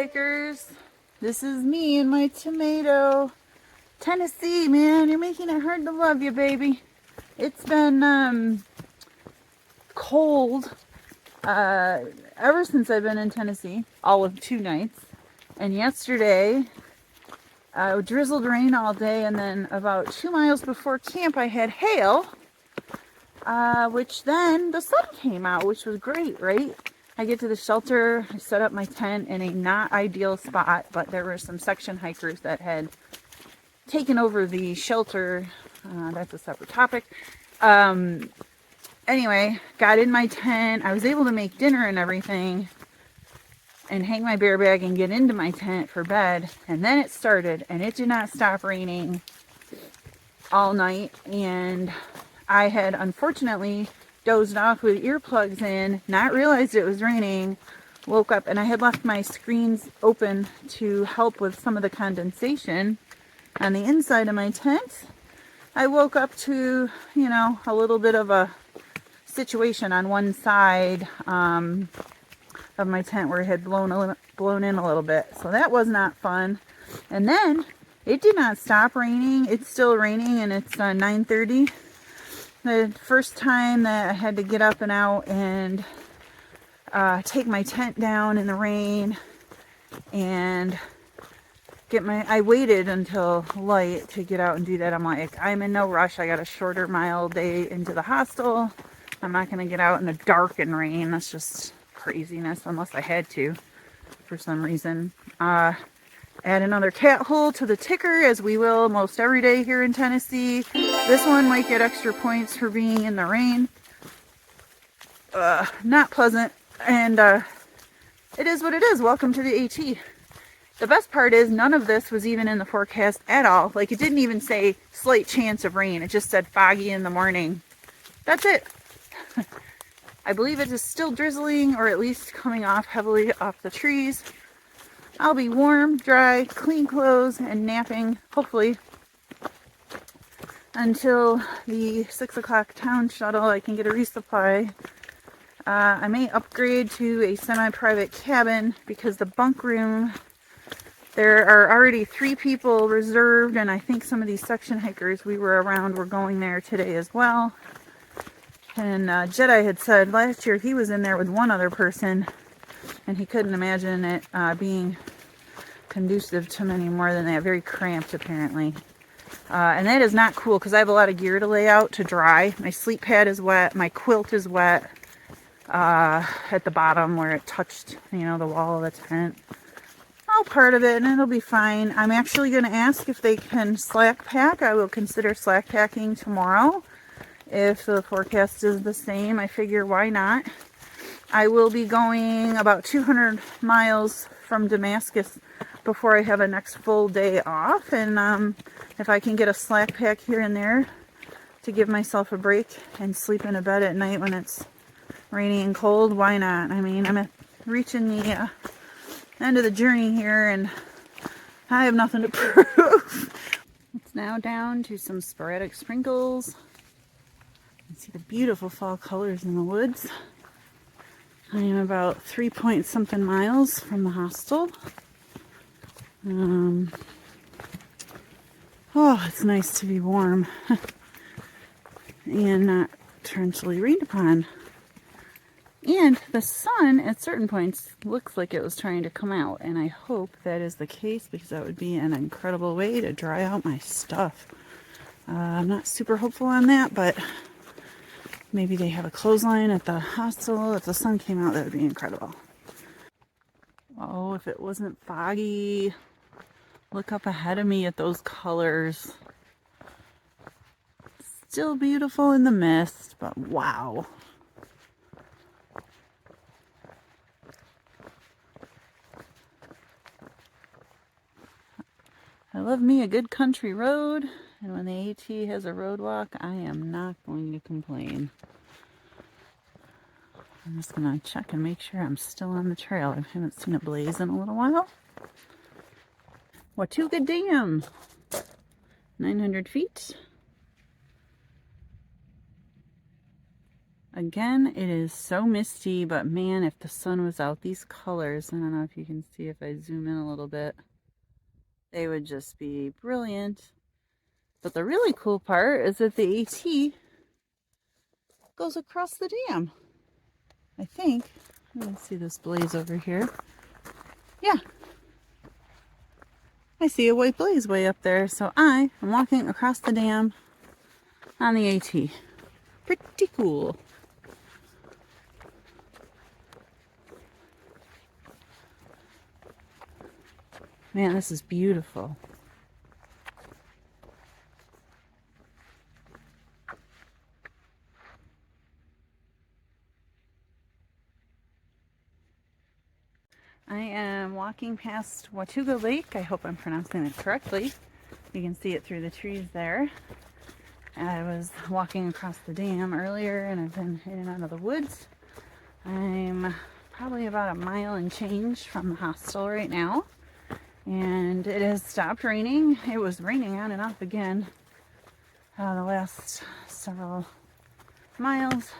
hikers. This is me and my tomato. Tennessee, man, you're making it hard to love you, baby. It's been cold ever since I've been in Tennessee, all of 2 nights. And yesterday, drizzled rain all day, and then about 2 miles before camp I had hail, which then the sun came out, which was great, right? I get to the shelter, I set up my tent in a not ideal spot, but there were some section hikers that had taken over the shelter. That's a separate topic. Anyway, got in my tent. I was able to make dinner and everything and hang my bear bag and get into my tent for bed. And then it started, and it did not stop raining all night. And I had unfortunately dozed off with earplugs in, not realized it was raining, woke up, and I had left my screens open to help with some of the condensation on the inside of my tent. I woke up to, you know, a little bit of a situation on one side of my tent where it had blown in a little bit. So that was not fun. And then it did not stop raining. It's still raining, and it's 9:30. The first time that I had to get up and out and take my tent down in the rain and I waited until light to get out and do that. I'm like, I'm in no rush. I got a shorter mile day into the hostel. I'm not going to get out in the dark and rain. That's just craziness, unless I had to for some reason. Add another cat hole to the ticker, as we will most every day here in Tennessee. This one might get extra points for being in the rain. Not pleasant. And it is what it is. Welcome to the AT. The best part is none of this was even in the forecast at all. Like, it didn't even say slight chance of rain. It just said foggy in the morning. That's it. I believe it is still drizzling, or at least coming off heavily off the trees. I'll be warm, dry, clean clothes, and napping, hopefully, until the 6 o'clock town shuttle. I can get a resupply. I may upgrade to a semi-private cabin because the bunk room, there are already 3 people reserved, and I think some of these section hikers we were around were going there today as well. And Jedi had said last year he was in there with one other person, and he couldn't imagine it being conducive to many more than that. Very cramped, apparently. And that is not cool, because I have a lot of gear to lay out to dry. My sleep pad is wet. My quilt is wet at the bottom where it touched, you know, the wall of the tent. All part of it, and it'll be fine. I'm actually going to ask if they can slack pack. I will consider slack packing tomorrow. If the forecast is the same, I figure why not. I will be going about 200 miles from Damascus before I have a next full day off. And if I can get a slack pack here and there to give myself a break and sleep in a bed at night when it's rainy and cold, why not? I mean, I'm reaching the end of the journey here, and I have nothing to prove. It's now down to some sporadic sprinkles. You can see the beautiful fall colors in the woods. I am about 3-point-something miles from the hostel. Oh, it's nice to be warm and not torrentially rained upon. And the sun at certain points looks like it was trying to come out, and I hope that is the case, because that would be an incredible way to dry out my stuff. I'm not super hopeful on that, but maybe they have a clothesline at the hostel. If the sun came out, that would be incredible. Oh, if it wasn't foggy. Look up ahead of me at those colors. Still beautiful in the mist, but wow. I love me a good country road, and when the AT has a road walk, I am not going to complain. I'm just going to check and make sure I'm still on the trail. I haven't seen it blaze in a little while. Watauga Dam, 900 feet. Again, it is so misty, but man, if the sun was out, these colors, I don't know if you can see if I zoom in a little bit, they would just be brilliant. But the really cool part is that the AT goes across the dam, I think. Let me see this blaze over here. Yeah, I see a white blaze way up there. So I am walking across the dam on the AT. Pretty cool. Man, this is beautiful. I am walking past Watauga Lake. I hope I'm pronouncing it correctly. You can see it through the trees there. I was walking across the dam earlier and I've been in and out of the woods. I'm probably about a mile and change from the hostel right now. And it has stopped raining. It was raining on and off again the last several miles.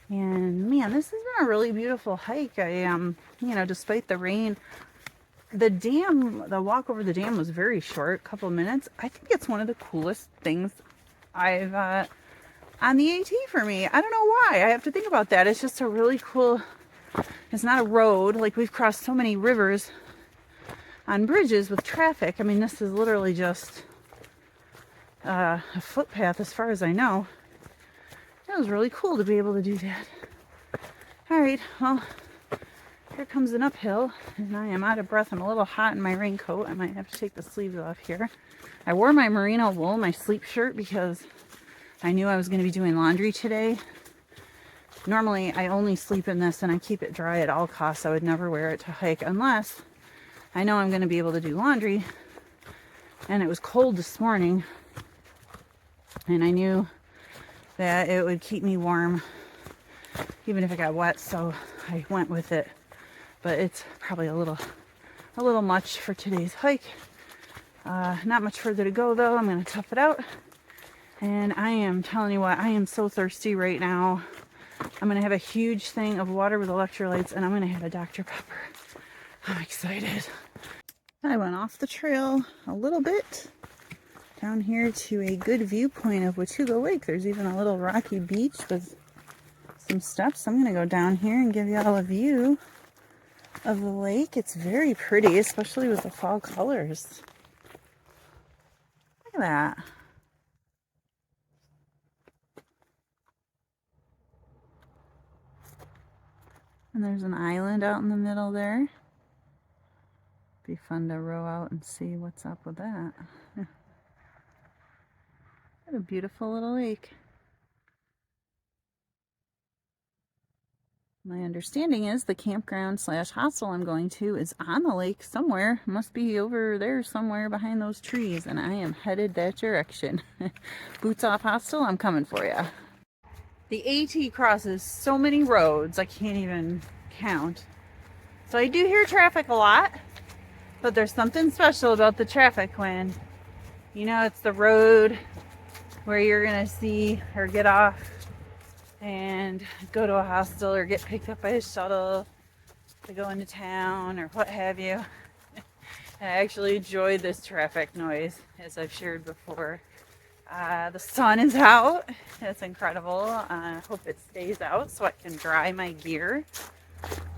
And man, this has been a really beautiful hike. You know, despite the rain, the walk over the dam was very short, a couple of minutes. I think it's one of the coolest things I've on the AT for me. I don't know why. I have to think about that. It's just a really cool, it's not a road. Like, we've crossed so many rivers on bridges with traffic. I mean, this is literally just a footpath as far as I know. That was really cool to be able to do that. All right, well, here comes an uphill, and I am out of breath. I'm a little hot in my raincoat. I might have to take the sleeves off here. I wore my merino wool, my sleep shirt, because I knew I was going to be doing laundry today. Normally, I only sleep in this, and I keep it dry at all costs. I would never wear it to hike unless I know I'm going to be able to do laundry. And it was cold this morning, and I knew that it would keep me warm even if it got wet, so I went with it. But it's probably a little much for today's hike. Not much further to go though. I'm going to tough it out. And I am telling you what, I am so thirsty right now. I'm going to have a huge thing of water with electrolytes, and I'm going to have a Dr. Pepper. I'm excited. I went off the trail a little bit down here to a good viewpoint of Watauga Lake. There's even a little rocky beach with some steps. I'm going to go down here and give you all a view of the lake. It's very pretty, especially with the fall colors. Look at that. And there's an island out in the middle there. Be fun to row out and see what's up with that. What a beautiful little lake. My understanding is the campground / hostel I'm going to is on the lake somewhere. Must be over there somewhere behind those trees, and I am headed that direction. Boots off hostel, I'm coming for you. The AT crosses so many roads I can't even count. So I do hear traffic a lot, but there's something special about the traffic when, you know, it's the road where you're gonna see or get off and go to a hostel or get picked up by a shuttle to go into town or what have you. I actually enjoy this traffic noise, as I've shared before. The sun is out. It's incredible. I hope it stays out so I can dry my gear.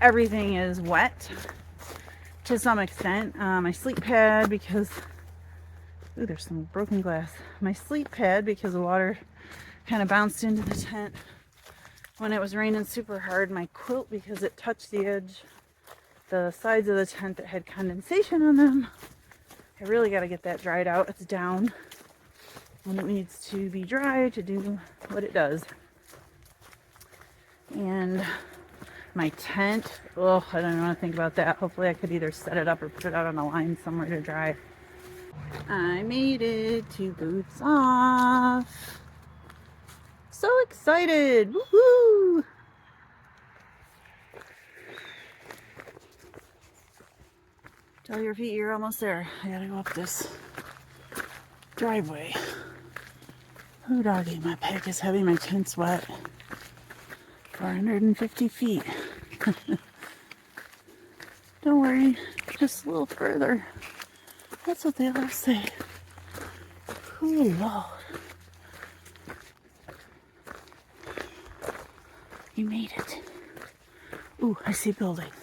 Everything is wet to some extent. My sleep pad, because ooh, there's some broken glass. My sleep pad, because the water kind of bounced into the tent when it was raining super hard. My quilt, because it touched the edge, the sides of the tent that had condensation on them. I really got to get that dried out. It's down and it needs to be dry to do what it does. And my tent, oh, I don't want to think about that. Hopefully I could either set it up or put it out on a line somewhere to dry. I made it to Boots Off. So excited! Woohoo! Tell your feet you're almost there. I gotta go up this driveway. Oh doggy, my pack is heavy, my tent's wet. 450 feet. Don't worry, just a little further. That's what they all say. Oh, Lord. You made it. Ooh, I see buildings.